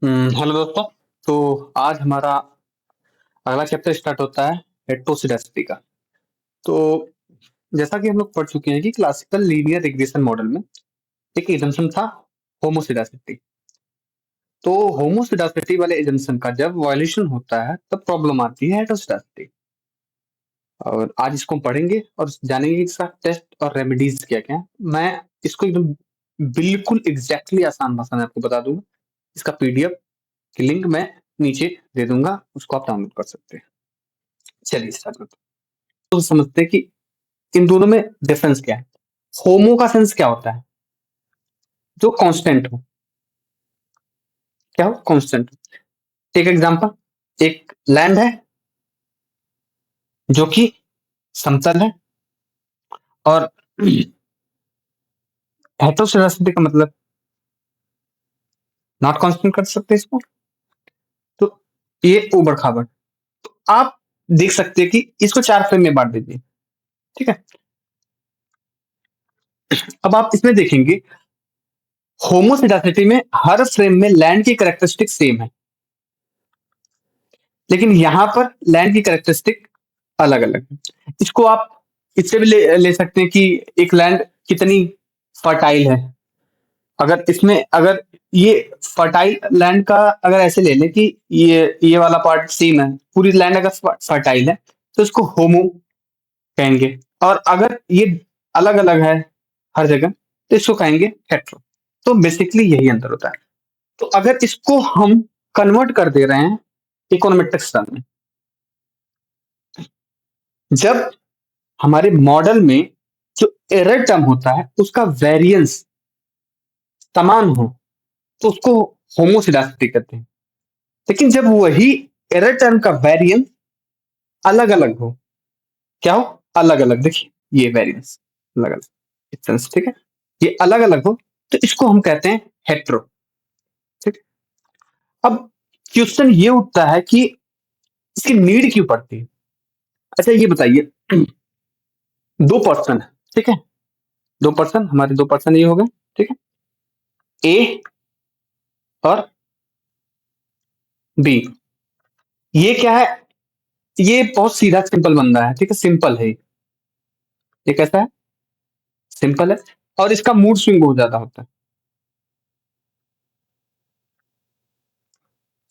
Hello दोस्तों। तो आज हमारा अगला चैप्टर स्टार्ट होता है हेटेरोसिडैसिटी का। तो जैसा कि हम लोग पढ़ चुके हैं कि क्लासिकल लीनियर रिग्रेशन मॉडल में एक एजम्पशन था होमोसिडैसिटी। तो होमोसिडैसिटी वाले एजम्पशन का जब वायलेशन होता है तब प्रॉब्लम आती है हेटेरोसिडैसिटी। और आज इसको हम पढ़ेंगे और जानेंगे कि इसका टेस्ट और रेमेडीज क्या क्या है। मैं इसको एकदम बिल्कुल एग्जैक्टली आसान भाषा में आपको बता दूंगा। इसका पीडीएफ की लिंक मैं नीचे दे दूंगा, उसको आप डाउनलोड कर सकते हैं। चलिए स्टार्ट करते हैं। तो समझते हैं कि इन दोनों में डिफरेंस क्या है। होमो का सेंस क्या होता है? जो कांस्टेंट हो। क्या हो? कांस्टेंट। टेक एग्जांपल, एक लैंड है जो कि समतल है, और हेटेरोसिडैसिटी का मतलब नॉट कांस्टेंट कर सकते इसको। तो ये ऊबड़ खाबड़। तो आप देख सकते हैं कि इसको 4 फ्रेम में बांट दीजिए। ठीक है। अब आप इसमें देखेंगे होमोसिडैसिटी में हर फ्रेम में लैंड की कैरेक्टरिस्टिक सेम है, लेकिन यहां पर लैंड की कैरेक्टरिस्टिक अलग अलग है। इसको आप इससे भी ले सकते हैं कि एक लैंड कितनी फर्टाइल है। अगर ये फर्टाइल लैंड का अगर ऐसे ले लें कि ये वाला पार्ट सेम है, पूरी लैंड अगर फर्टाइल है तो इसको होमो कहेंगे। और अगर ये अलग अलग है हर जगह तो इसको कहेंगे हेट्रो। तो बेसिकली यही अंतर होता है। तो अगर इसको हम कन्वर्ट कर दे रहे हैं इकोनोमेट्रिक्स टर्म में, जब हमारे मॉडल में जो एरर टर्म होता है उसका वेरिएंस समान हो तो उसको होमोसिडैसिटी कहते हैं। लेकिन जब वही एरर टर्म का वेरिएंस अलग अलग हो, क्या हो? अलग अलग। देखिए ये वेरिएंस अलग अलग, ठीक है, ये अलग अलग हो तो इसको हम कहते हैं हेट्रो। ठीक है? अब क्वेश्चन ये उठता है कि इसकी नीड क्यों पड़ती है। अच्छा ये बताइए, दो पर्सन है, ठीक है, दो पर्सन, हमारे दो पर्सन ये हो गए, ठीक है, ए और बी। ये क्या है? ये बहुत सीधा सिंपल बंदा है, ठीक है, सिंपल है ये कैसा है? सिंपल है। और इसका मूड स्विंग बहुत ज्यादा होता है,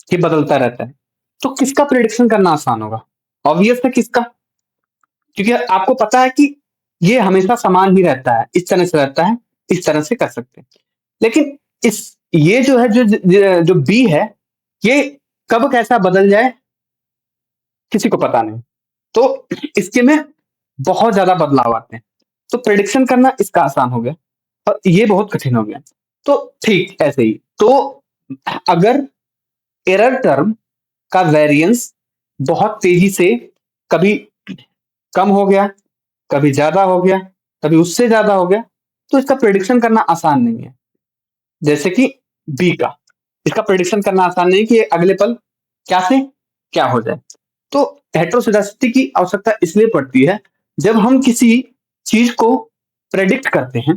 ये बदलता रहता है। तो किसका प्रेडिक्शन करना आसान होगा? ऑब्वियस है किसका, क्योंकि आपको पता है कि ये हमेशा समान ही रहता है, इस तरह से रहता है, इस तरह से कर सकते हैं। लेकिन इस ये जो है, जो बी है, ये कब कैसा बदल जाए किसी को पता नहीं। तो इसके में बहुत ज्यादा बदलाव आते हैं। तो प्रेडिक्शन करना इसका आसान हो गया और ये बहुत कठिन हो गया। तो ठीक ऐसे ही, तो अगर एरर टर्म का वेरिएंस बहुत तेजी से कभी कम हो गया, कभी ज्यादा हो गया, कभी उससे ज्यादा हो गया, तो इसका प्रेडिक्शन करना आसान नहीं है। जैसे कि बी का, इसका प्रेडिक्शन करना आसान नहीं कि अगले पल क्या से क्या हो जाए। तो हेटेरोसिडैसिटी की आवश्यकता इसलिए पड़ती है जब हम किसी चीज को प्रेडिक्ट करते हैं।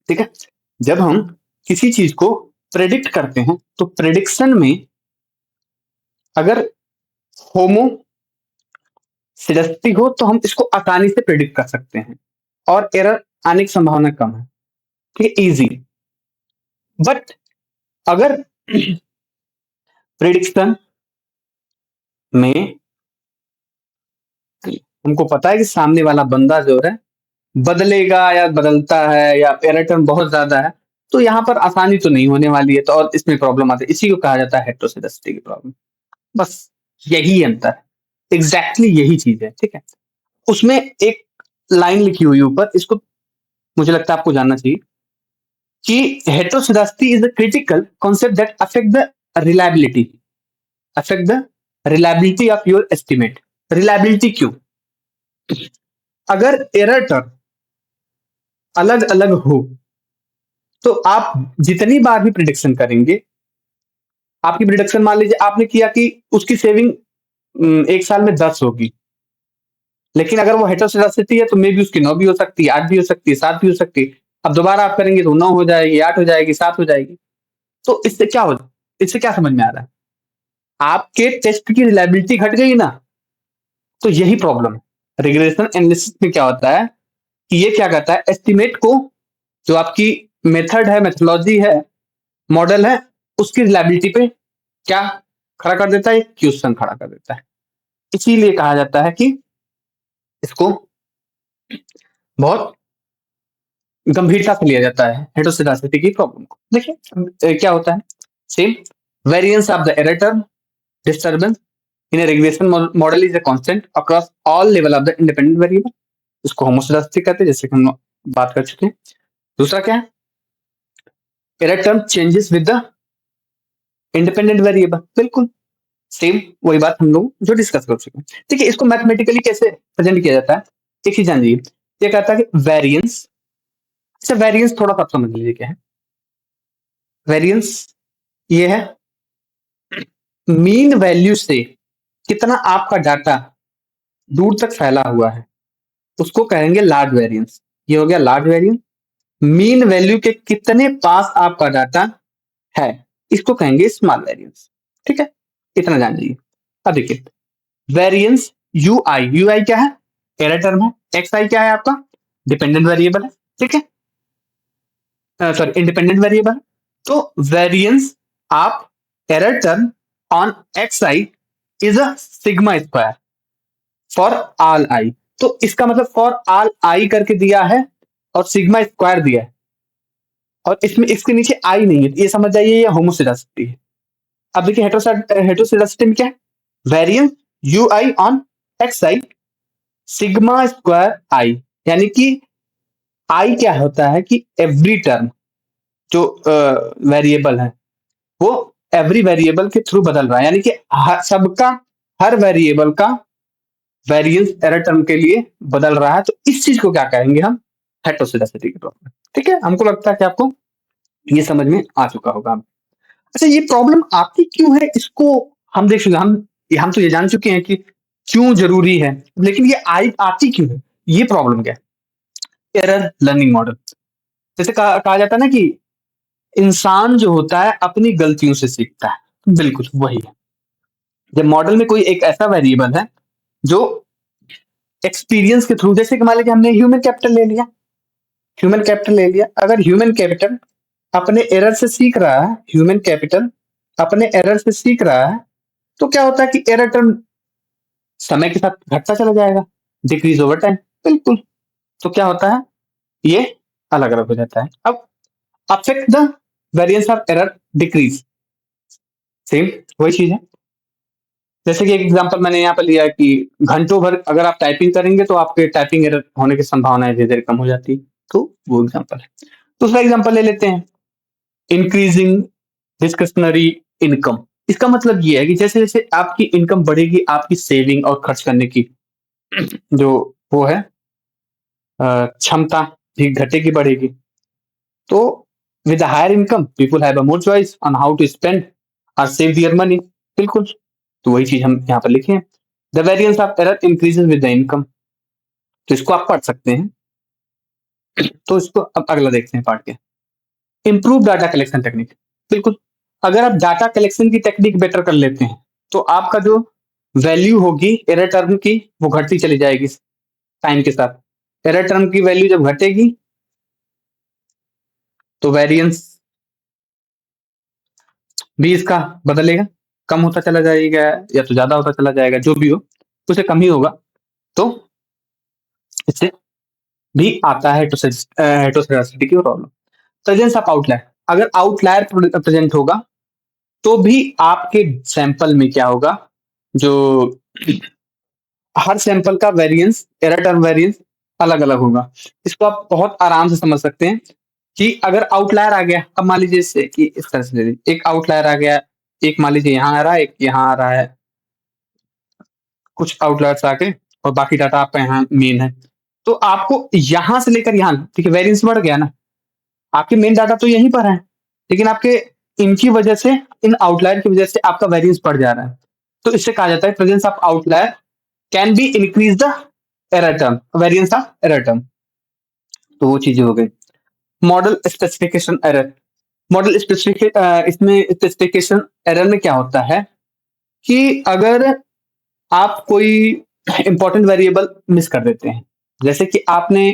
ठीक है, जब हम किसी चीज को प्रेडिक्ट करते हैं तो प्रेडिक्शन में अगर होमोसिडैसिटी हो तो हम इसको आसानी से प्रेडिक्ट कर सकते हैं और एरर आने की संभावना कम है। ठीक है, इजी। बट अगर प्रेडिक्शन में हमको पता है कि सामने वाला बंदा जो है बदलेगा या बदलता है या एरर टर्म बहुत ज्यादा है, तो यहाँ पर आसानी तो नहीं होने वाली है, तो और इसमें प्रॉब्लम आती है। इसी को कहा जाता है हेटेरोसिडैसिटी की प्रॉब्लम। बस यही अंतर है, एग्जैक्टली यही चीज है। ठीक है, उसमें एक लाइन लिखी हुई ऊपर, इसको मुझे लगता है आपको जानना चाहिए कि heteroscedasticity is the critical concept that affect the reliability of your estimate. Reliability क्यों? अगर एरर टर्म अलग अलग हो तो आप जितनी बार भी प्रिडिक्शन करेंगे, आपकी प्रिडिक्शन मान लीजिए आपने किया कि उसकी सेविंग एक साल में 10 होगी, लेकिन अगर वो हेटेरोसिडैसिटी है तो मे भी उसकी 9 भी हो सकती है, 8 भी हो सकती है, 7 भी हो सकती है। अब दोबारा आप करेंगे तो 9 हो जाएगी, 8 हो जाएगी, 7 हो जाएगी। तो इससे क्या हो इससे क्या समझ में आ रहा है? आपके टेस्ट की रिलायबिलिटी घट गई ना, तो यही प्रॉब्लम है। रिग्रेशन एनालिसिस में क्या होता है कि ये क्या करता है, एस्टिमेट को, जो आपकी मेथड है, मेथोलॉजी है, मॉडल है, उसकी रिलायबिलिटी पे क्या खड़ा कर देता है, क्वेश्चन खड़ा कर देता है। इसीलिए कहा जाता है कि इसको बहुत गंभीरता से लिया जाता है हेटेरोसिडासिटी की प्रॉब्लम को। देखिए क्या होता है, same variance of the error term disturbance in A regression model is a constant across all level of the independent variable. इसको होमोसिडासिटी कहते हैं, जैसे कि हम बात कर चुके हैं। दूसरा क्या है, error term changes with the independent variable, बिल्कुल सेम वही बात हम लोग जो डिस्कस कर चुके हैं। ठीक है, इसको मैथमेटिकली कैसे प्रेजेंट किया जाता है, एक ही जान लीजिए। ये कहता है कि वेरिएंस, अच्छा वेरिएंस थोड़ा सा आप समझ लीजिए क्या है। वेरिएंस ये है मीन वैल्यू से कितना आपका डाटा दूर तक फैला हुआ है, उसको कहेंगे लार्ज वेरिएंस। ये हो गया लार्ज वेरिएंस। मीन वैल्यू के कितने पास आपका डाटा है, इसको कहेंगे स्मॉल वेरिएंस। ठीक है, इतना जान लीजिए। अब देखिए वेरिएंस यू आई क्या है, एरर टर्म है। एक्स आई क्या है आपका, डिपेंडेंट वेरिएबल है। ठीक है, सॉरी इंडिपेंडेंट वेरिएबल। तो variance of error term on X I is a sigma square for all I. तो इसका मतलब फॉर ऑल आई करके दिया है और सिग्मा स्क्वायर दिया है, और इसमें इसके नीचे आई नहीं है, ये समझ जाइए ये होमोसिडासिटी है। अब देखिए हेटेरोसिडासिटी में क्या है, variance U I on X I sigma square I, यानी कि आई क्या होता है कि एवरी टर्म जो वेरिएबल है वो एवरी वेरिएबल के थ्रू बदल रहा है, यानी कि सबका हर वेरिएबल का वेरिएंस एरर टर्म के लिए बदल रहा है। तो इस चीज को क्या कहेंगे हम, हेटेरोसिडासिटी की प्रॉब्लम। ठीक है, हमको लगता है कि आपको ये समझ में आ चुका होगा। अच्छा ये प्रॉब्लम आती क्यों है, इसको हम देख चुके, हम तो ये जान चुके हैं कि क्यों जरूरी है, लेकिन ये आई आती क्यों है, ये प्रॉब्लम क्या है। एरर लर्निंग मॉडल, जैसे कहा जाता है ना कि इंसान जो होता है अपनी गलतियों से सीखता है, बिल्कुल वही है। जब मॉडल में कोई एक ऐसा वेरिएबल है जो एक्सपीरियंस के थ्रू, जैसे कि मान लीजिए हमने ह्यूमन कैपिटल ले लिया, ह्यूमन कैपिटल ले लिया, अगर ह्यूमन कैपिटल अपने एरर से सीख रहा है, ह्यूमन कैपिटल अपने एरर से सीख रहा है, तो क्या होता है कि एरर टर्म समय के साथ घटता चला जाएगा, डिक्रीज ओवर टाइम, बिल्कुल। तो क्या होता है, ये अलग अलग हो जाता है। अब affect the variance of error decrease, same वही चीज है। जैसे कि एक एग्जांपल मैंने यहाँ पर लिया है कि घंटों भर अगर आप टाइपिंग करेंगे तो आपके टाइपिंग एरर होने की संभावना धीरे धीरे कम हो जाती है। तो वो एग्जांपल है। दूसरा एग्जांपल ले लेते हैं, इंक्रीजिंग डिस्क्रिशनरी इनकम। इसका मतलब ये है कि जैसे जैसे आपकी इनकम बढ़ेगी, आपकी सेविंग और खर्च करने की जो वो है क्षमता भी घटेगी बढ़ेगी। तो with higher income people have a more choice on how to spend और सेव देयर मनी, बिल्कुल। तो वही चीज हम यहाँ पर लिखे हैं, the variance of error increases with the income. तो इसको आप पढ़ सकते हैं। तो इसको अब अगला देखते हैं पार्ट के, इंप्रूव डाटा कलेक्शन टेक्निक। बिल्कुल, अगर आप डाटा कलेक्शन की टेक्निक बेटर कर लेते हैं तो आपका जो वैल्यू होगी एरर टर्म की वो घटती चली जाएगी टाइम के साथ। एरर टर्म की वैल्यू जब घटेगी तो वेरिएंस भी इसका बदलेगा, कम होता चला जाएगा या तो ज्यादा होता चला जाएगा, जो भी हो उसे कम ही होगा। तो इससे भी आता है हेटेरोसिटी की प्रॉब्लम। प्रेजेंस ऑफ आउटलायर, अगर आउटलायर प्रेजेंट होगा तो भी आपके सैंपल में क्या होगा, जो हर सैंपल का वेरिएंस, एरर टर्म वेरिएंस अलग अलग होगा। इसको आप बहुत आराम से समझ सकते हैं कि अगर आउटलायर आ गया, अब मान लीजिए इससे कि इस तरह से ले लीजिए, एक आउटलायर आ गया, एक मान लीजिए यहाँ आ रहा है, एक यहाँ आ रहा है, कुछ आउटलायर्स आके, और बाकी डाटा आपका यहाँ मेन है। तो आपको यहाँ से लेकर यहाँ, ठीक है, वेरिएंस बढ़ गया ना, आपके मेन डाटा तो यहीं पर है, लेकिन आपके इनकी वजह से, इन आउटलायर की वजह से आपका वेरिएंस बढ़ जा रहा है। तो इससे कहा जाता है presence of outlier can be increase the error term, variance of error term. तो वो चीजें हो गई। Model specification error, model specific इसमें स्पेसिफिकेशन एरर में क्या होता है कि अगर आप कोई इंपॉर्टेंट वेरिएबल मिस कर देते हैं, जैसे कि आपने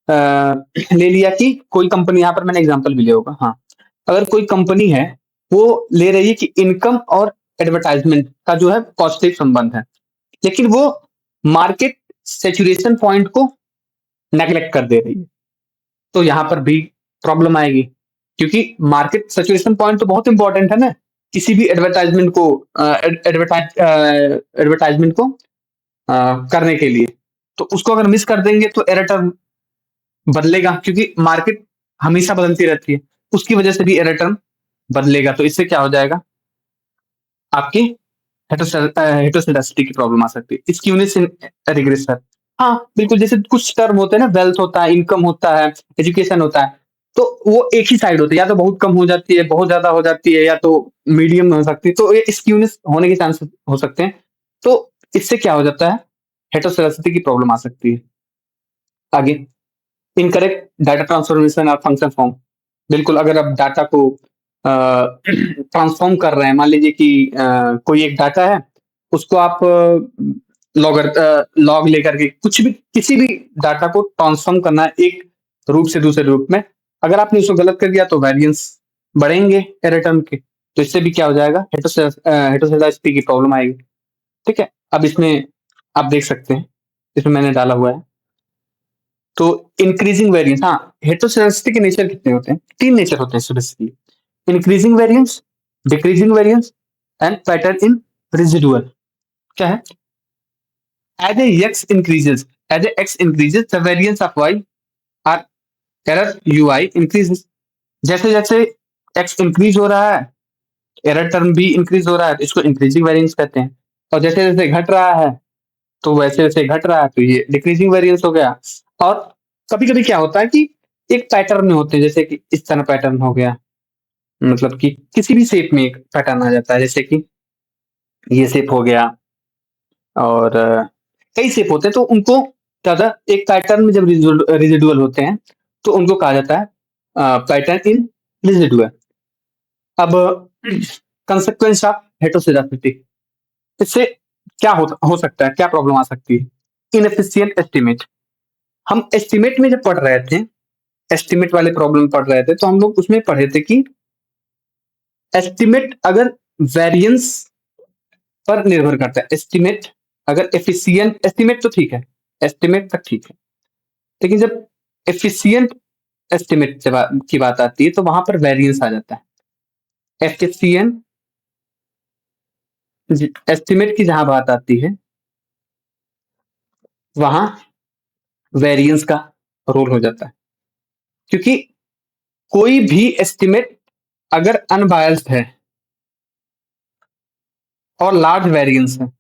ले लिया कि कोई कंपनी, यहाँ पर मैंने एग्जांपल भी लिया होगा, हाँ, अगर कोई कंपनी है वो ले रही है कि इनकम और एडवर्टाइजमेंट का जो है पॉजिटिव संबंध है, लेकिन वो मार्केट सैचुरेशन पॉइंट को नेग्लेक्ट कर दे रही है, तो यहाँ पर भी प्रॉब्लम आएगी, क्योंकि मार्केट सैचुरेशन पॉइंट तो बहुत इंपॉर्टेंट है ना किसी भी एडवर्टाइजमेंट को करने के लिए। तो उसको अगर मिस कर देंगे तो एरर टर्म बदलेगा, क्योंकि मार्केट हमेशा बदलती रहती है, उसकी वजह से भी एरर टर्म बदलेगा। तो इससे क्या हो जाएगा, आपकी हेटेरोसेडासिटी की प्रॉब्लम आ सकती है। स्क्यूनेस इन रिग्रेसर, हाँ बिल्कुल, जैसे कुछ टर्म होते हैं ना, वेल्थ होता है, इनकम होता है, एजुकेशन होता है, तो वो एक ही साइड होती है, या तो बहुत कम हो जाती है, बहुत ज्यादा हो जाती है, या तो मीडियम हो सकती है, तो ये स्क्यूनेस होने के चांसेस हो सकते हैं। तो इससे क्या हो जाता है, हेटेरोसेडासिटी की प्रॉब्लम आ सकती है। आगे, इनकरेक्ट डाटा ट्रांसफॉर्मेशन और फंक्शन फॉर्म, बिल्कुल, अगर आप डाटा को ट्रांसफॉर्म कर रहे हैं, मान लीजिए कि कोई एक डाटा है, उसको आप लॉग लेकर के कुछ भी, किसी भी डाटा को ट्रांसफॉर्म करना है एक रूप से दूसरे रूप में, अगर आपने उसको गलत कर दिया तो वेरिएंस बढ़ेंगे एरर टर्म के, तो इससे भी क्या हो जाएगा, हेटेरोसेडासिटी की प्रॉब्लम आएगी। ठीक है, अब इसमें आप देख सकते हैं, इसमें मैंने डाला हुआ है, तो इंक्रीजिंग वेरिएंस, हाँ, हेटेरोसेडासिटी के नेचर कितने होते हैं, 3 नेचर होते हैं basically, increasing variance, decreasing variance and pattern in residual. क्या है, as a x increases as a x increases the variance of y or error ui increases, जैसे जैसे x इंक्रीज हो रहा है, एरर टर्म भी इंक्रीज हो रहा है, तो इसको इंक्रीजिंग वेरिएंस कहते हैं, और जैसे जैसे घट रहा है तो वैसे वैसे घट रहा है, तो ये डिक्रीजिंग वेरिएंस हो गया। और कभी कभी क्या होता है कि एक पैटर्न में होते हैं, जैसे कि इस तरह पैटर्न हो गया, मतलब कि किसी भी शेप में एक पैटर्न आ जाता है, जैसे कि ये शेप हो गया, और कई शेप होते हैं, तो उनको ज्यादा एक पैटर्न में जब रेजिडुअल होते हैं तो उनको कहा जाता है पैटर्न इन रेजिडुअल। अब कंसेक्वेंस ऑफ हेटेरोसेडासिटी, इससे क्या हो सकता है, क्या प्रॉब्लम आ सकती है, इनएफिशिएंट एस्टिमेट। हम एस्टिमेट में जब पढ़ रहे थे, एस्टिमेट वाले प्रॉब्लम पढ़ रहे थे, तो हम लोग उसमें पढ़े थे कि एस्टिमेट अगर वेरिएंस पर निर्भर करता है, एस्टिमेट अगर एफिशिएंट, एस्टिमेट तो ठीक है, एस्टिमेट तक ठीक है, लेकिन जब एफिशिएंट एस्टिमेट की बात आती है तो वहां पर वेरिएंस आ जाता है। एफिशिएंट एस्टिमेट की जहां बात आती है वहां वेरिएंस का रोल हो जाता है, क्योंकि कोई भी एस्टिमेट अगर अनबायस्ड है और लार्ज वेरिएंस है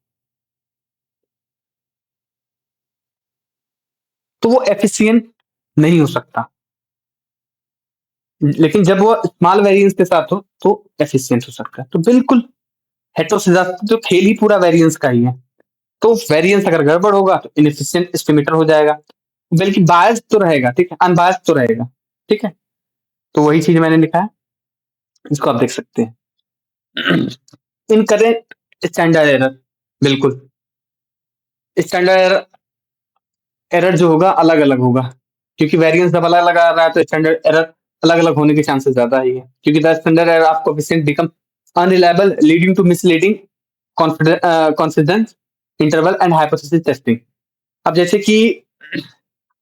तो वो एफिशिएंट नहीं हो सकता, लेकिन जब वो स्मॉल वेरिएंस के साथ हो तो एफिशिएंट हो सकता है। तो बिल्कुल हेटेरोसेडासिटी तो खेल ही पूरा वेरिएंस का ही है, तो वेरिएंस अगर गड़बड़ होगा तो इनएफिशिएंट एस्टिमेटर हो जाएगा, बल्कि बायस तो रहेगा, ठीक है, अनबायस तो रहेगा, ठीक है। तो वही चीज मैंने लिखा है, इसको आप देख सकते हैं। इनकरेक्ट स्टैंडर्ड एरर, बिल्कुल, स्टैंडर्ड एरर, एरर जो होगा अलग अलग होगा, क्योंकि वेरिएंस जब अलग अलग आ रहा है तो स्टैंडर्ड एरर अलग अलग होने के चांसेस ज्यादा ही है, क्योंकि the standard error of coefficient become unreliable leading to misleading confidence interval and hypothesis testing. अब जैसे कि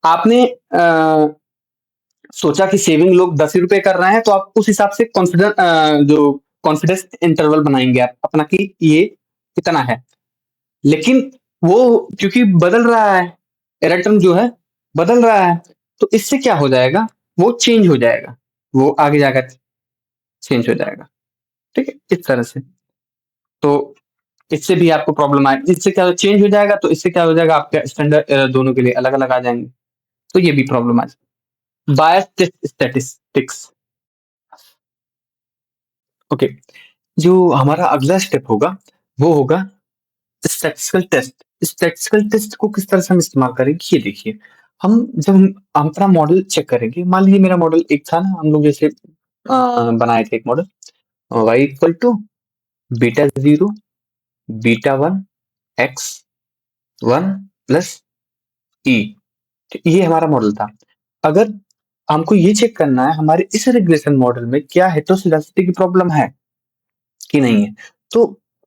आपने सोचा कि सेविंग लोग 10 ही रुपए कर रहे हैं, तो आप उस हिसाब से जो कॉन्फिडेंस इंटरवल बनाएंगे आप अपना कि ये कितना है, लेकिन वो क्योंकि बदल रहा है, एरर टर्म जो है बदल रहा है, तो इससे क्या हो जाएगा, वो चेंज हो जाएगा, वो आगे जाकर चेंज हो जाएगा, ठीक है, इस तरह से। तो इससे भी आपको प्रॉब्लम आए, इससे क्या चेंज हो जाएगा, तो इससे क्या हो जाएगा, आपका स्टैंडर्ड एरर दोनों के लिए अलग अलग आ जाएंगे, तो ये भी प्रॉब्लम आ जाएगी। बायस टेस्ट स्टैटिस्टिक्स, ओके, जो हमारा अगला स्टेप होगा वो होगा स्टैटिस्टिकल टेस्ट। स्टैटिस्टिकल टेस्ट को किस तरह से हम इस्तेमाल करेंगे, ये देखिए, हम जब हम अपना मॉडल चेक करेंगे, मान लीजिए मेरा मॉडल एक था ना, हम लोग जैसे बनाए थे एक model, y equal to beta 0 beta 1 x 1 plus e. ये हमारा मॉडल था। अगर हमको ये चेक करना है हमारे इस रिग्रेशन मॉडल में क्या हेटेरोस्केडासिटी की प्रॉब्लम है कि नहीं है, तो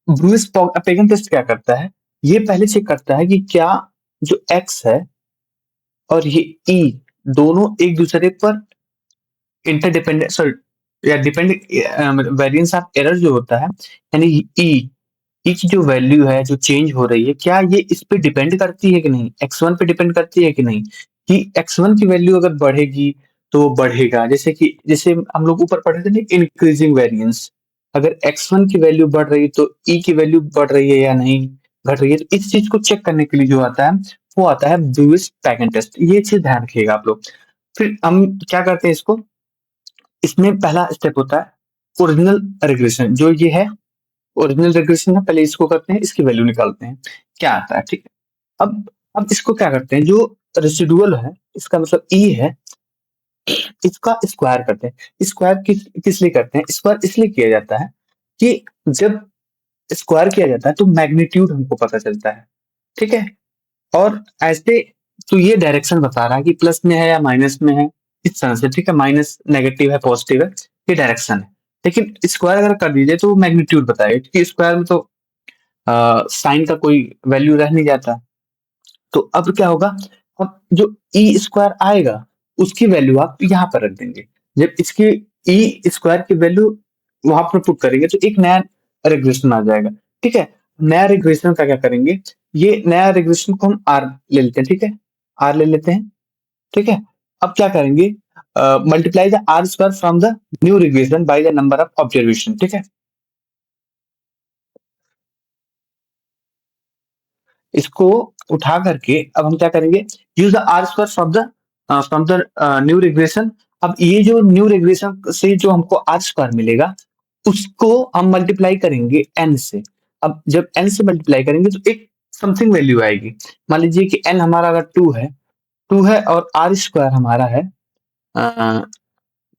ब्रूइस पेगन टेस्ट क्या करता है, ये पहले चेक करता है कि क्या जो x है और ये ई दोनों एक दूसरे पर इंटरडिपेंडेंट सॉरी या डिपेंड वेरिएंस ऑफ एरर जो होता है, यानी ई की जो वैल्यू है जो चेंज हो रही है, क्या ये इस पे डिपेंड करती है कि नहीं, x1 पे डिपेंड करती है कि नहीं, कि x1 की वैल्यू अगर बढ़ेगी तो वो बढ़ेगा, जैसे हम लोग ऊपर पढ़े थे ना इंक्रीजिंग वेरिएंस, अगर x1 की वैल्यू बढ़ रही है तो ई की वैल्यू बढ़ रही है या नहीं घट रही है, तो इस चीज को चेक करने के लिए जो आता है वो आता है ब्रूइस पैगन टेस्ट। ये चीज ध्यान रखिएगा आप लोग। फिर हम क्या करते हैं इसको, इसमें पहला स्टेप होता है ओरिजिनल रिग्रेशन, जो ये है ओरिजिनल रिग्रेशन है, पहले इसको करते हैं, इसकी वैल्यू निकालते हैं क्या आता है, ठीक है। अब इसको क्या करते हैं, जो रेसिडुअल है इसका मतलब ई है, इसका स्क्वायर करते हैं। स्क्वायर किस लिए करते हैं, स्क्वायर इसलिए किया जाता है कि जब स्क्वायर किया जाता है तो मैग्नीट्यूड हमको पता चलता है, ठीक है। और ऐसे तो ये डायरेक्शन बता रहा है कि प्लस में है या माइनस में है, इस तरह से, ठीक है, माइनस नेगेटिव है पॉजिटिव है, ये डायरेक्शन है। लेकिन स्क्वायर अगर कर दीजिए तो मैग्नीट्यूड बताएगा, क्योंकि स्क्वायर में तो साइन का कोई वैल्यू रह नहीं जाता। तो अब क्या होगा, अब जो ई स्क्वायर आएगा उसकी वैल्यू आप यहाँ पर रख देंगे। जब इसकी ई स्क्वायर की वैल्यू वहां पर पुट करेंगे तो एक नया रिग्रेशन आ जाएगा, ठीक है। नया रिग्रेशन का क्या करेंगे, ये नया रिग्रेशन को हम आर ले लेते हैं, ठीक है, आर ले लेते हैं, ठीक है। अब क्या करेंगे, multiply the r square from the new regression by the number of observation, ठीक है। इसको उठा करके अब हम क्या करेंगे, use the r square from the new regression. अब ये जो न्यू रिग्रेशन से जो हमको आर स्क्वायर मिलेगा उसको हम मल्टीप्लाई करेंगे एन से। अब जब एन से मल्टीप्लाई करेंगे तो एक समथिंग वैल्यू आएगी। मान लीजिए कि एन हमारा अगर टू है और आर स्क्वायर हमारा है अ,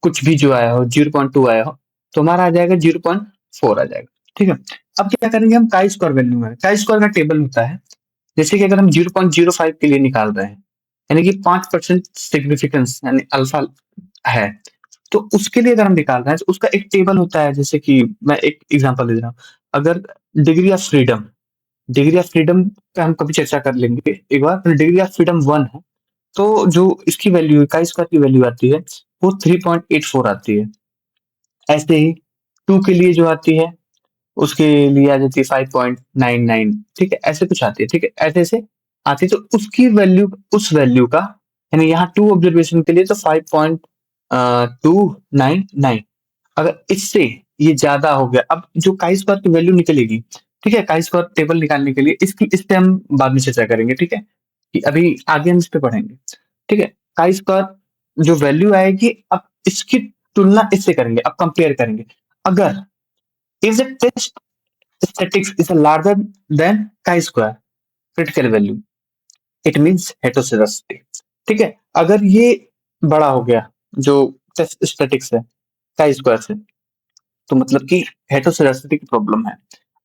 कुछ भी जो आया हो 0.2 आया हो, तो हमारा आ जाएगा 0.4 आ जाएगा, ठीक है। अब क्या करेंगे, हम काई स्क्वायर वैल्यू है, काई स्क्वायर का टेबल होता है, जैसे कि अगर हम 0.05 के लिए निकाल रहे हैं, यानी कि 5% सिग्निफिकेंस यानी अल्फा है, तो उसके लिए अगर हम निकाल रहे हैं तो उसका एक टेबल होता है। जैसे कि मैं एक एग्जांपल दे रहा हूँ, अगर डिग्री ऑफ फ्रीडम पे हम कभी चर्चा कर लेंगे एक बार, तो डिग्री ऑफ फ्रीडम 1 है, तो जो इसकी वैल्यू है काई स्क्वायर की वैल्यू आती है वो 3.84 आती है। ऐसे ही 2 के लिए जो आती है उसके लिए आ जाती है 5.99, ठीक है, ऐसे कुछ आती है, ठीक है, ऐसे ऐसे आती है। तो उसकी वैल्यू उस वैल्यू का, यानी यहाँ 2 ऑब्जर्वेशन के लिए तो 5.299, अगर इससे ये ज्यादा हो गया, अब जो काई स्क्वायर की वैल्यू निकलेगी, ठीक है, काई स्क्वायर टेबल निकालने के लिए इसकी इस पे हम बाद में चर्चा करेंगे, ठीक है, कि अभी आगे हम इस पे पढ़ेंगे, ठीक है। काई स्क्वायर जो वैल्यू आएगी, अब इसकी तुलना इससे करेंगे, अब कंपेयर करेंगे। अगर if the test statistics is larger than chi-square critical value, it means heteroscedasticity, ठीक है। अगर ये बड़ा हो गया जो टेस्ट स्टैटिक्स है chi स्क्वायर से, तो मतलब कि हेटेरोस्केडासिटी की प्रॉब्लम है।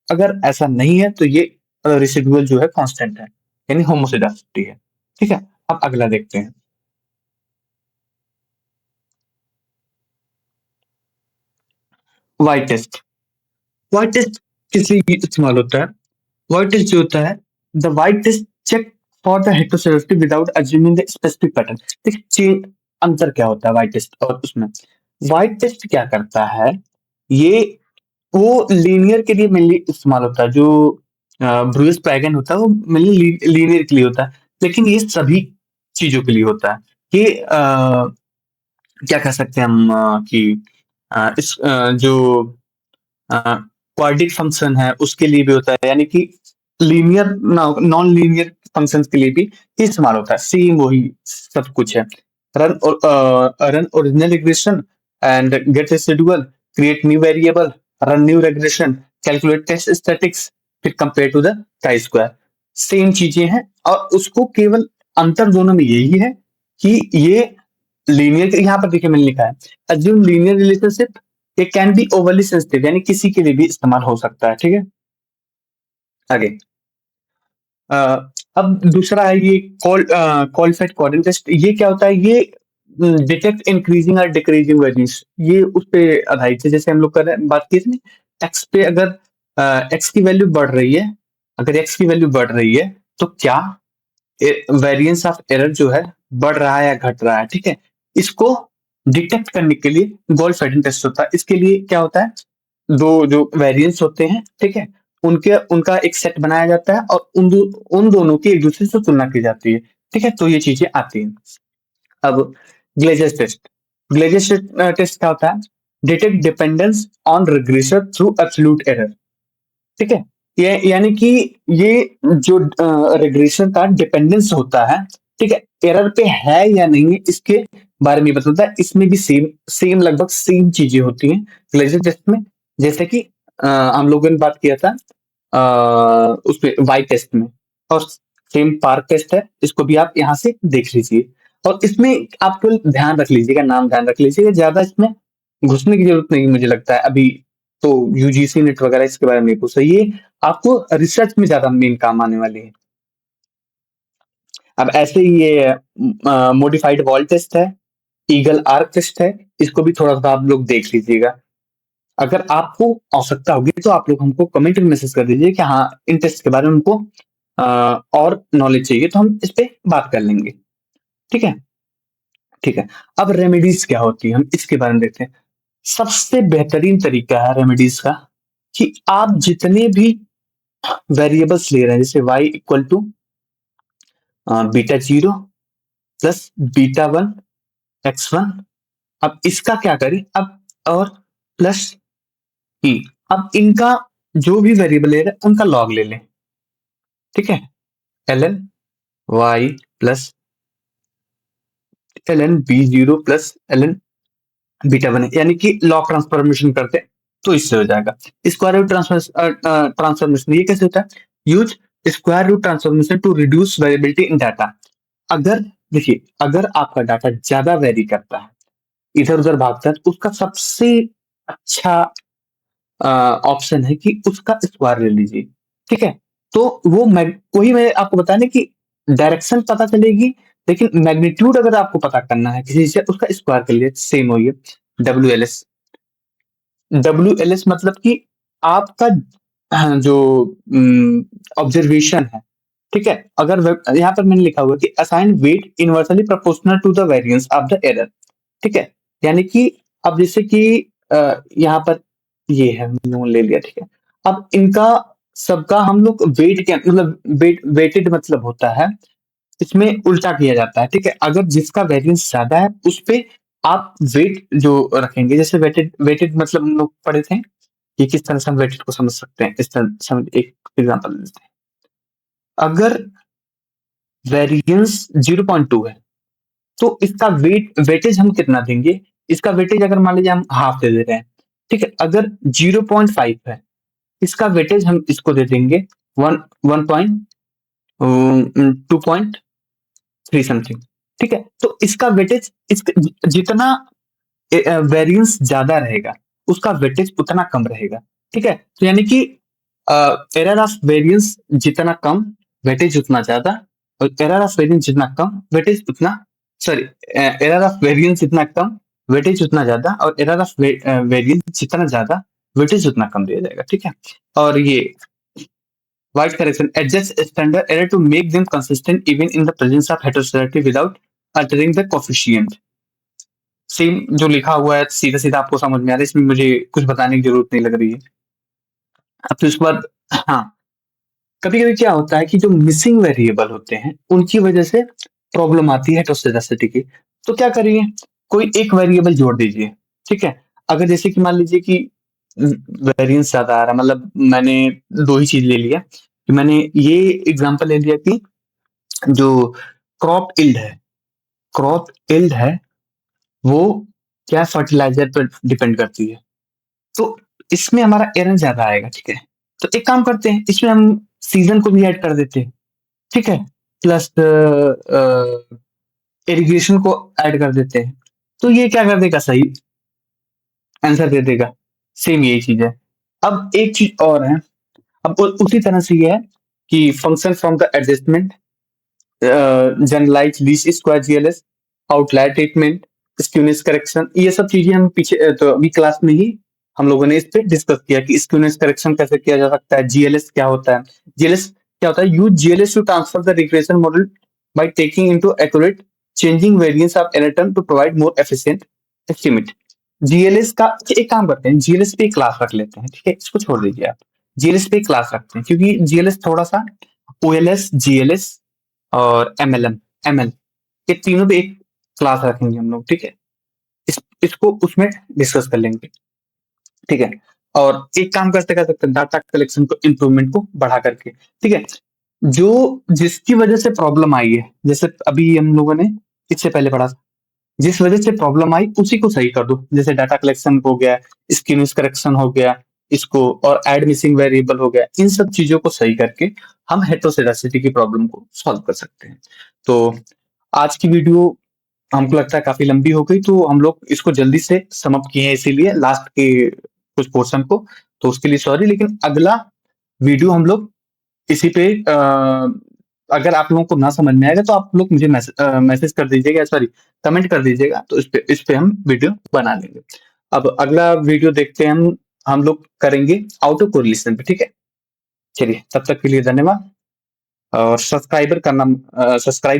अगर ऐसा नहीं है तो ये रेसिडुअल जो है कांस्टेंट है, यानी होमोसेडासिटी है, ठीक है। अब अगला देखते हैं, वाई टेस्ट। वाई टेस्ट किस लिए इस्तेमाल होता है, वाई टेस्ट जो होता है, the White test check for the heteroscedasticity without assuming the specific pattern. देखिए अंतर क्या होता है वाई टेस्ट और उसमें, वाई टेस्ट क्या करता है, ये वो लीनियर के लिए मेनली इस्तेमाल होता है, जो ब्रूइस पैगन होता है वो मेनली लीनियर के लिए होता है, लेकिन ये सभी चीजों के लिए होता है। ये क्या कह सकते हैं हम कि इस जो क्वाड्रिक फंक्शन है उसके लिए भी होता है, यानी कि लीनियर नॉन लीनियर फंक्शंस के लिए भी इस्तेमाल होता है, सेम वही सब कुछ है। Run original regression and get residual, create new variable, run new regression, calculate test statistics, फिर compare to the chi square, same चीजें हैं। और उसको केवल अंतर दोनों में यही है कि ये लीनियर यहाँ पर देखिए मैंने लिखा है, assume linear relationship, it can be overly sensitive, यानी किसी के लिए भी इस्तेमाल हो सकता है। ठीक है, आगे अ, अब दूसरा है ये क्वालिफाइड कोऑर्डिनेट टेस्ट। ये क्या होता है? ये डिटेक्ट इंक्रीजिंग और डिक्रीजिंग वैल्यूज, ये उस पे आधारित है। जैसे हम लोग कर रहे हैं, बात की थी एक्स पे, अगर एक्स की वैल्यू बढ़ रही है, अगर एक्स की वैल्यू बढ़ रही है तो क्या वेरिएंस ऑफ एरर जो है बढ़ रहा है या घट रहा है। ठीक है, इसको डिटेक्ट करने के लिए गोल्ड टेस्ट होता है। इसके लिए क्या होता है, दो जो वेरिएंस होते हैं, ठीक है, उनके उनका एक सेट बनाया जाता है और उन दोनों की एक दूसरे से तुलना की जाती है। ठीक है, तो ये चीजें आती हैं। अब ग्लेजियस टेस्ट, ग्लेजियस टेस्ट क्या होता है? Detect dependence on regression through absolute error. ठीक है, ये यानी कि ये जो रिग्रेशन का डिपेंडेंस होता है, ठीक है, एरर पे है या नहीं है, इसके बारे में बताता है। इसमें भी सेम सेम लगभग सेम चीजें होती हैं ग्लेजियर टेस्ट में। जैसे कि हम लोगों ने बात किया था उसमें वाई टेस्ट में, और सेम पार्क टेस्ट है, इसको भी आप यहाँ से देख लीजिए। और इसमें आप केवल ध्यान रख लीजिएगा, नाम ध्यान रख लीजिएगा, ज्यादा इसमें घुसने की जरूरत नहीं मुझे लगता है अभी। तो यूजीसी नेट वगैरह इसके बारे में नहीं पूछा, ये आपको रिसर्च में ज्यादा मेन काम आने वाली है। अब ऐसे ही ये मॉडिफाइड वॉल टेस्ट है, ईगल आर्क टेस्ट है, इसको भी थोड़ा सा आप लोग देख लीजिएगा। अगर आपको आवश्यकता होगी तो आप लोग हमको कमेंट में मैसेज कर दीजिए कि हाँ, इन टेस्ट के बारे में हमको और नॉलेज चाहिए, तो हम इस पे बात कर लेंगे। ठीक है, ठीक है। अब रेमेडीज क्या होती है, हम इसके बारे में देखते हैं। सबसे बेहतरीन तरीका है रेमेडीज का कि आप जितने भी वेरिएबल्स ले रहे हैं, जैसे y equal to beta zero plus beta one x one, अब इसका क्या करें, अब और प्लस ई, अब इनका जो भी वेरिएबल ले रहे हैं उनका लॉग ले लें। ठीक है, l n y plus l n b zero plus l n beta one, यानी कि लॉग ट्रांसफॉर्मेशन करते हैं तो इससे हो जाएगा। स्क्वायर रूट ट्रांसफॉर्मेशन ये कैसे होता है? Use square root transformation to reduce variability in data. अगर देखिए, अगर आपका डाटा ज्यादा वेरी करता है, इधर उधर भागता है, तो उसका सबसे अच्छा ऑप्शन है कि उसका स्क्वायर ले लीजिए। ठीक है, तो वही मैं आपको बताने कि डायरेक्शन पता चलेगी, लेकिन मैग्नीट्यूड अगर आपको पता करना है किसी से, उसका स्क्वायर कर लिए, सेम हो गया W L S. W L S मतलब कि आपका जो ऑब्जर्वेशन है, ठीक है, अगर यहाँ पर मैंने लिखा हुआ कि assign weight inversely proportional to the variance of the error. ठीक है, यानी कि अब जैसे कि यहाँ पर ये है, मैंने ले लिया। ठीक है, अब इनका सबका हम लोग वेट क्या मतलब वेटेड मतलब होता है, इसमें उल्टा किया जाता है। ठीक है, अगर जिसका वेरिएंस ज्यादा है उस पे आप वेट जो रखेंगे, जैसे वेटेड वेटेड मतलब हम लोग पढ़े थे कि किस तरह से हम वेटेड को समझ सकते हैं। इस तरह समझ, एक एग्जांपल लेते हैं। अगर वेरिएंस 0.2 है तो इसका वेटेज हम कितना देंगे? इसका वेटेज अगर मान लीजिए हम हाफ दे रहे हैं, ठीक है, अगर 0.5 है, इसका वेटेज हम इसको दे देंगे 2.3 समथिंग। ठीक है, तो इसका वेटेज जितना वेरिएंस ज्यादा रहेगा उसका वेटेज उतना कम रहेगा। ठीक है, तो यानी कि एरर ऑफ वेरिएंस जितना कम, वेटेज उतना ज्यादा, और एरर ऑफ वेरिएंस जितना कम, वेटेज उतना, सॉरी, एरर ऑफ वेरिएंस जितना कम, वेटेज उतना ज्यादा, और एरर ऑफ वेरिएंस जितना ज्यादा, वेटेज उतना कम दिया जाएगा। ठीक है, और ये White correction adjust standard error to make them consistent even in the presence of heterogeneity without altering the coefficient. Same जो लिखा हुआ है सीधा सीधा आपको समझ में आ रहा है, इसमें मुझे कुछ बताने की जरूरत नहीं लग रही है। अब तो इसके बाद, हाँ, कभी कभी क्या होता है कि जो मिसिंग वेरिएबल होते हैं उनकी वजह से प्रॉब्लम आती है हेटेरोजेनिटी की। तो क्या करिए, कोई एक वेरिएबल जोड़ दीजिए। ठीक है, अगर जैसे कि मान लीजिए कि वेरिएंस ज्यादा आ रहा है, मतलब मैंने दो ही चीज ले लिया, कि मैंने ये एग्जांपल ले लिया कि जो क्रॉप इल्ड है, क्रॉप इल्ड है वो क्या फर्टिलाइजर पर डिपेंड करती है, तो इसमें हमारा एरर ज्यादा आएगा। ठीक है, तो एक काम करते हैं, इसमें हम सीजन को भी ऐड कर देते हैं। ठीक है, प्लस इरिगेशन को ऐड कर देते हैं, तो ये क्या कर देगा, सही आंसर दे देगा। सेम यही चीज है। अब एक चीज और है, अब उसी तरह से ये है कि function from the adjustment, generalise least square GLS, outlier treatment, skewness correction, ये सब चीजें हम पीछे तो अभी क्लास में ही हम लोगों ने इस पे डिस्कस किया कि स्क्यूनेस करेक्शन कैसे किया जा सकता है, जीएलएस क्या होता है। जीएलएस क्या होता है, use GLS to transfer the regression model by taking into accurate changing variance of error term to provide more efficient estimate. GLS का एक काम करते हैं, जीएलएस पे क्लास रख लेते हैं, ठीक है, इसको छोड़ दीजिए आप। जीएलएस पे क्लास रखते हैं क्योंकि जीएलएस थोड़ा सा, ओएलएस, जीएलएस और एमएलएम, एमएल, ये तीनों पे एक क्लास रखेंगे हम लोग, ठीक है। इसको उसमें डिस्कस कर लेंगे, ठीक है। और एक काम कर सकते हैं डाटा कलेक्शन को, इम्प्रूवमेंट को बढ़ा करके, ठीक है। जो जिसकी वजह से प्रॉब्लम आई है, जैसे अभी हम लोगों ने इससे पहले पढ़ा था, जिस वजह से प्रॉब्लम आई उसी को सही कर दो। जैसे डाटा कलेक्शन हो गया, स्क्यूनेस करेक्शन हो गया, इसको और ऐड मिसिंग वेरिएबल हो गया, इन सब चीजों को सही करके हम हेटेरोजेनेसिटी की प्रॉब्लम को सॉल्व कर सकते हैं। तो आज की वीडियो हमको लगता है काफी लंबी हो गई, तो हम लोग इसको जल्दी से समाप्त किए हैं, इसीलिए लास्ट के कुछ पोर्शन को, तो उसके लिए सॉरी। लेकिन अगला वीडियो हम लोग इसी पे अगर आप लोगों को ना समझ में आएगा तो आप लोग मुझे मैसेज कर दीजिएगा, सॉरी कमेंट कर दीजिएगा, तो इस पे हम वीडियो बना लेंगे। अब अगला वीडियो देखते हैं, हम लोग करेंगे ऑटो कोरिलेशन पे, ठीक है। चलिए, तब तक के लिए धन्यवाद, और सब्सक्राइब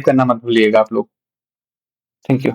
करना मत भूलिएगा आप लोग। Thank you.